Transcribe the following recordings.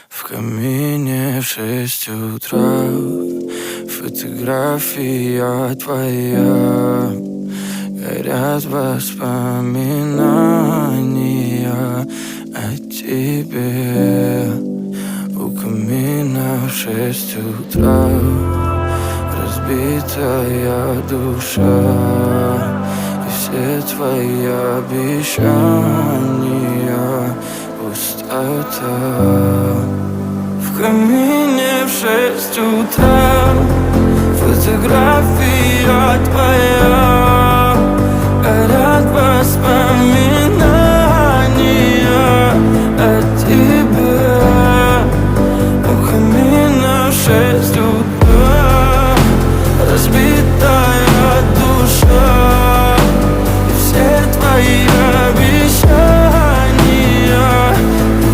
В камине в 6 утра фотография твоя. Горят воспоминания о тебе. У камина в 6 утра разбитая душа. И все твои обещания пустота. В камине в 6 утра фотография твоя. Горят воспоминания о тебе. У камина в 6 утра разбитая душа. И все твои обещания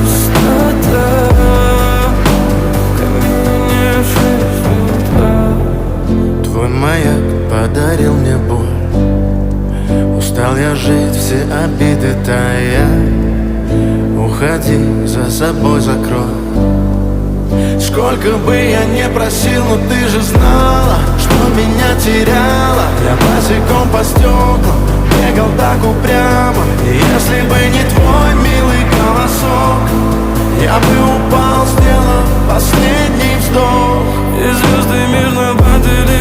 пустота. В камине в 6 утра. Твой маяк подарил мне боль. Устал я жить, все обиды тая. Уходи, за собой закрой. Сколько бы я не просил, но ты же знала, что меня теряла. Я босиком по стеклам бегал так упрямо. И если бы не твой милый голосок, я бы упал, сделав последний вздох. И звезды мирно падали,